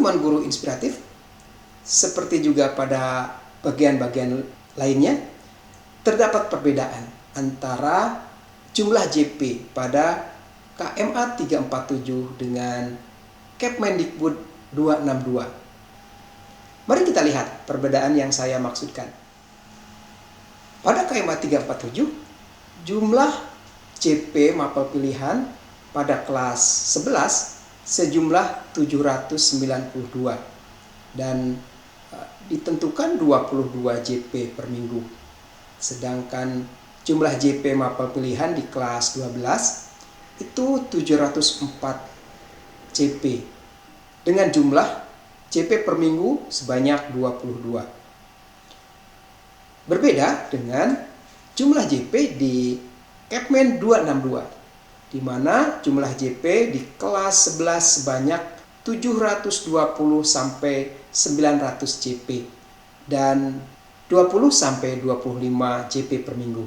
teman guru inspiratif, seperti juga pada bagian-bagian lainnya, terdapat perbedaan antara jumlah JP pada KMA 347 dengan Kepmendikbud 262. Mari kita lihat perbedaan yang saya maksudkan. Pada KMA 347, jumlah JP mapel pilihan pada kelas 11 sejumlah 792 dan ditentukan 22 JP per minggu. Sedangkan jumlah JP mapel pilihan di kelas 12 itu 704 JP dengan jumlah JP per minggu sebanyak 22. Berbeda dengan jumlah JP di Kepmen 262, di mana jumlah JP di kelas 11 sebanyak 720 sampai 900 JP dan 20 sampai 25 JP per minggu.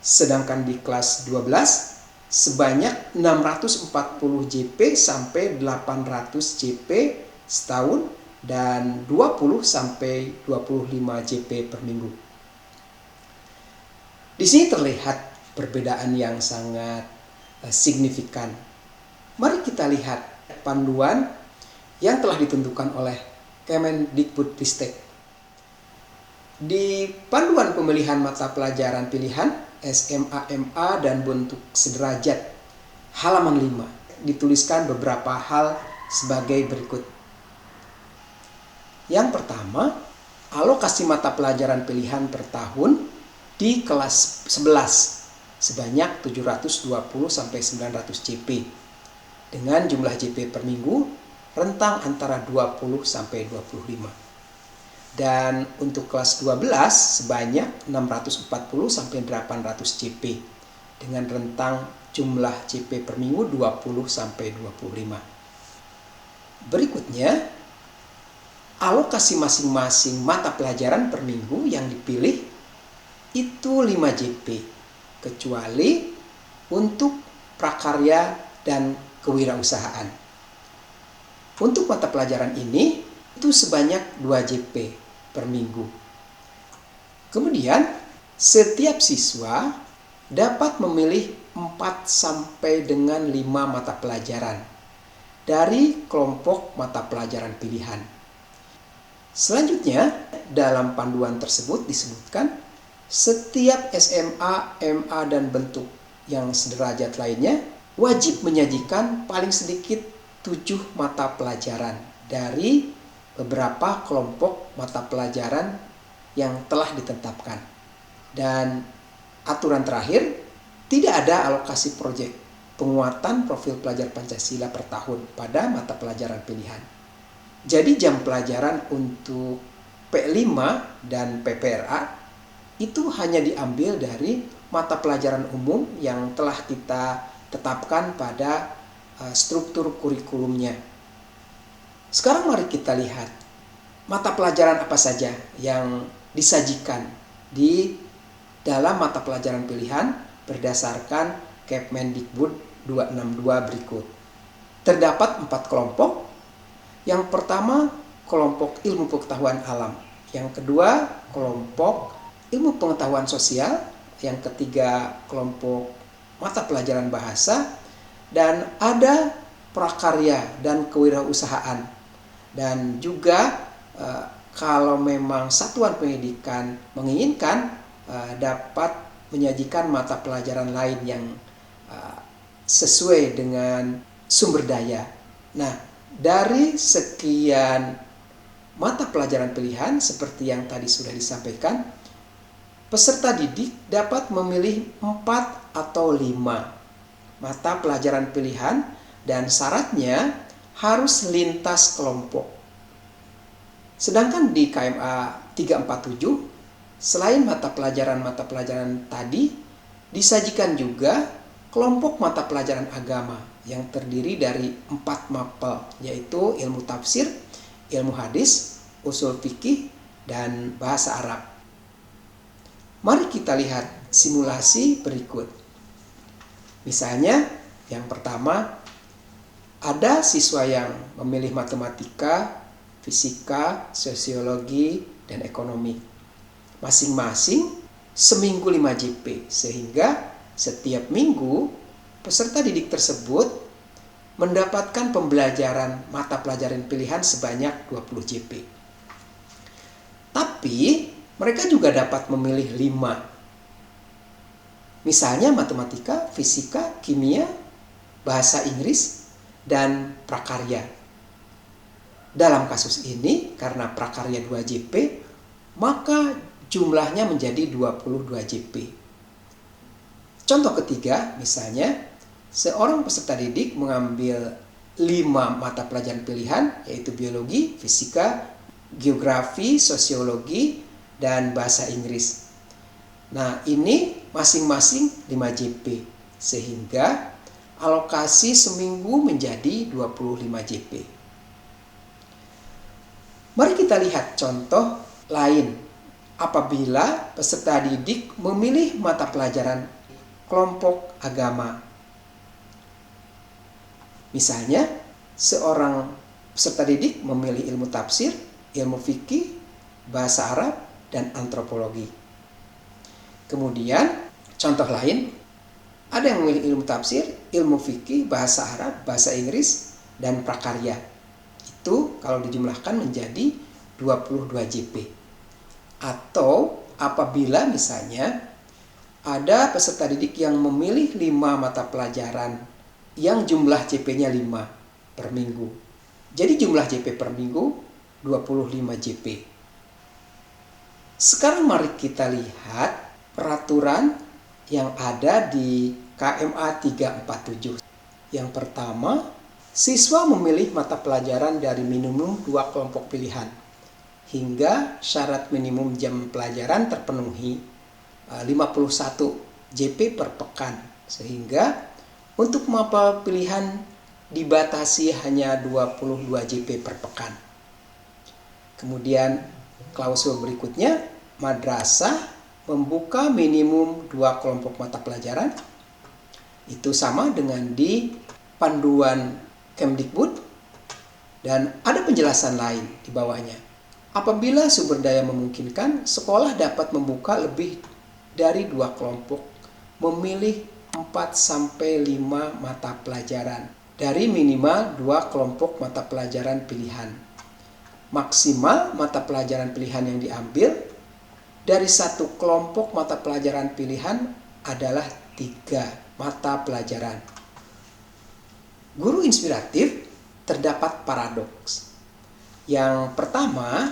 Sedangkan di kelas 12 sebanyak 640 JP sampai 800 JP setahun dan 20 sampai 25 JP per minggu. Di sini terlihat perbedaan yang sangat signifikan. Mari kita lihat panduan yang telah ditentukan oleh Kemendikbudristek. Di panduan pemilihan mata pelajaran pilihan SMA-MA dan bentuk sederajat halaman 5 dituliskan beberapa hal sebagai berikut. Yang pertama, alokasi mata pelajaran pilihan per tahun di kelas 11 sebanyak 720 sampai 900 JP dengan jumlah JP per minggu rentang antara 20 sampai 25. Dan untuk kelas 12 sebanyak 640 sampai 800 JP dengan rentang jumlah JP per minggu 20 sampai 25. Berikutnya, alokasi masing-masing mata pelajaran per minggu yang dipilih itu 5 JP, kecuali untuk prakarya dan kewirausahaan. Untuk mata pelajaran ini itu sebanyak 2 JP per minggu. Kemudian setiap siswa dapat memilih 4 sampai dengan 5 mata pelajaran dari kelompok mata pelajaran pilihan. Selanjutnya, dalam panduan tersebut disebutkan setiap SMA, MA, dan bentuk yang sederajat lainnya wajib menyajikan paling sedikit 7 mata pelajaran dari beberapa kelompok mata pelajaran yang telah ditetapkan. Dan aturan terakhir, tidak ada alokasi proyek penguatan profil pelajar Pancasila per tahun pada mata pelajaran pilihan. Jadi jam pelajaran untuk P5 dan PPRA itu hanya diambil dari mata pelajaran umum yang telah kita tetapkan pada struktur kurikulumnya. Sekarang mari kita lihat mata pelajaran apa saja yang disajikan di dalam mata pelajaran pilihan berdasarkan Kepmendikbud 262 berikut. Terdapat 4 kelompok. Yang pertama, kelompok ilmu pengetahuan alam. Yang kedua, kelompok ilmu pengetahuan sosial. Yang ketiga, kelompok mata pelajaran bahasa. Dan ada prakarya dan kewirausahaan. Dan juga kalau memang satuan pendidikan menginginkan, dapat menyajikan mata pelajaran lain yang sesuai dengan sumber daya. Nah, dari sekian mata pelajaran pilihan seperti yang tadi sudah disampaikan, peserta didik dapat memilih 4 atau 5 mata pelajaran pilihan dan syaratnya harus lintas kelompok. Sedangkan di KMA 347, selain mata pelajaran tadi, disajikan juga kelompok mata pelajaran agama yang terdiri dari 4 mapel, yaitu ilmu tafsir, ilmu hadis, usul fikih, dan bahasa Arab. Mari kita lihat simulasi berikut. Misalnya, yang pertama, Ada siswa yang memilih matematika, fisika, sosiologi, dan ekonomi. Masing-masing seminggu 5 JP, sehingga setiap minggu peserta didik tersebut mendapatkan pembelajaran mata pelajaran pilihan sebanyak 20 JP. Tapi mereka juga dapat memilih 5. Misalnya matematika, fisika, kimia, bahasa Inggris, dan prakarya. Dalam kasus ini, karena prakarya 2 JP, maka jumlahnya menjadi 22 JP. Contoh ketiga, misalnya, seorang peserta didik mengambil 5 mata pelajaran pilihan, yaitu biologi, fisika, geografi, sosiologi, dan bahasa Inggris. Nah, ini masing-masing 5 JP, sehingga alokasi seminggu menjadi 25 JP. Mari kita lihat contoh lain apabila peserta didik memilih mata pelajaran kelompok agama. Misalnya, seorang peserta didik memilih ilmu tafsir, ilmu fikih, bahasa Arab, dan antropologi. Kemudian, contoh lain, ada yang memilih ilmu tafsir, ilmu fikih, bahasa Arab, bahasa Inggris, dan prakarya. Itu kalau dijumlahkan menjadi 22 JP. Atau apabila misalnya ada peserta didik yang memilih 5 mata pelajaran yang jumlah JP-nya 5 per minggu. Jadi jumlah JP per minggu 25 JP. Sekarang mari kita lihat peraturan yang ada di KMA 347. Yang pertama, siswa memilih mata pelajaran dari minimum 2 kelompok pilihan hingga syarat minimum jam pelajaran terpenuhi 51 JP per pekan, sehingga untuk mata pilihan dibatasi hanya 22 JP per pekan. Kemudian klausul berikutnya, madrasah membuka minimum 2 kelompok mata pelajaran. Itu sama dengan di panduan Kemdikbud, dan ada penjelasan lain di bawahnya. Apabila sumber daya memungkinkan, sekolah dapat membuka lebih dari 2 kelompok, memilih 4-5 mata pelajaran dari minimal 2 kelompok mata pelajaran pilihan. Maksimal mata pelajaran pilihan yang diambil dari 1 kelompok mata pelajaran pilihan adalah 3 mata pelajaran. Guru inspiratif terdapat paradoks. Yang pertama,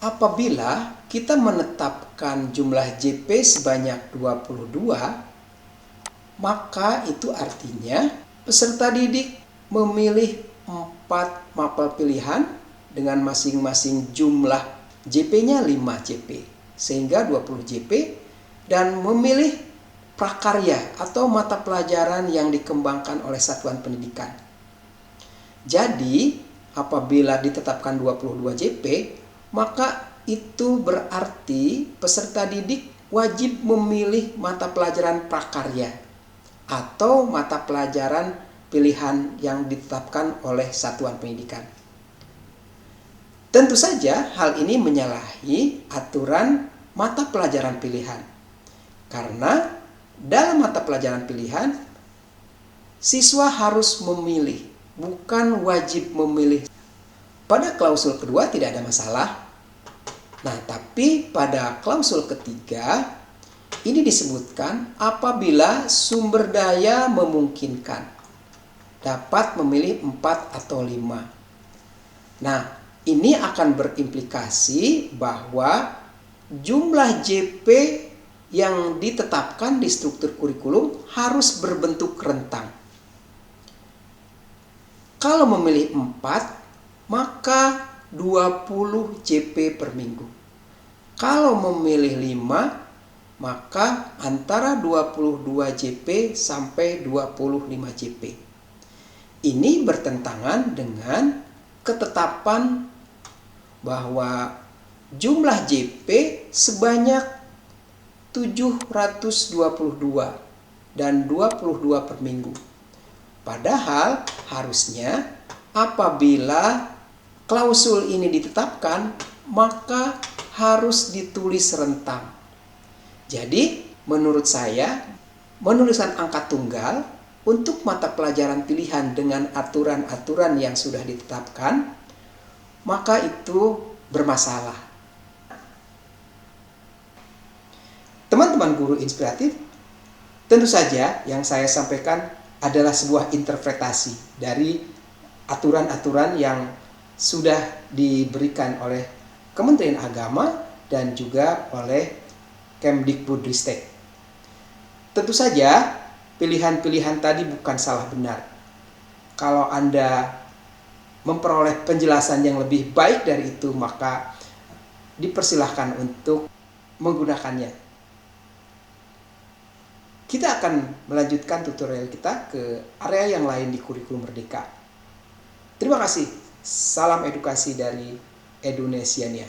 apabila kita menetapkan jumlah JP sebanyak 22, maka itu artinya peserta didik memilih 4 mapel pilihan dengan masing-masing jumlah JP-nya 5 JP, sehingga 20 JP, dan memilih prakarya atau mata pelajaran yang dikembangkan oleh satuan pendidikan. Jadi, apabila ditetapkan 22 JP, maka itu berarti peserta didik wajib memilih mata pelajaran prakarya atau mata pelajaran pilihan yang ditetapkan oleh satuan pendidikan. Tentu saja hal ini menyalahi aturan mata pelajaran pilihan, karena dalam mata pelajaran pilihan, siswa harus memilih, bukan wajib memilih. Pada klausul kedua tidak ada masalah. Nah, tapi pada klausul ketiga, ini disebutkan apabila sumber daya memungkinkan, dapat memilih 4 atau 5. Nah, ini akan berimplikasi bahwa jumlah JP yang ditetapkan di struktur kurikulum harus berbentuk rentang. Kalau memilih 4, maka 20 JP per minggu. Kalau memilih 5, maka antara 22 JP sampai 25 JP. Ini bertentangan dengan ketetapan bahwa jumlah JP sebanyak 722 dan 22 per minggu. Padahal harusnya apabila klausul ini ditetapkan, maka harus ditulis rentang. Jadi, menurut saya, menuliskan angka tunggal untuk mata pelajaran pilihan dengan aturan-aturan yang sudah ditetapkan, maka itu bermasalah. Teman-teman guru inspiratif, tentu saja yang saya sampaikan adalah sebuah interpretasi dari aturan-aturan yang sudah diberikan oleh Kementerian Agama dan juga oleh Kemdikbudristek. Tentu saja pilihan-pilihan tadi bukan salah benar. Kalau Anda memperoleh penjelasan yang lebih baik dari itu, maka dipersilahkan untuk menggunakannya. Kita akan melanjutkan tutorial kita ke area yang lain di kurikulum Merdeka. Terima kasih. Salam edukasi dari Edunesiania.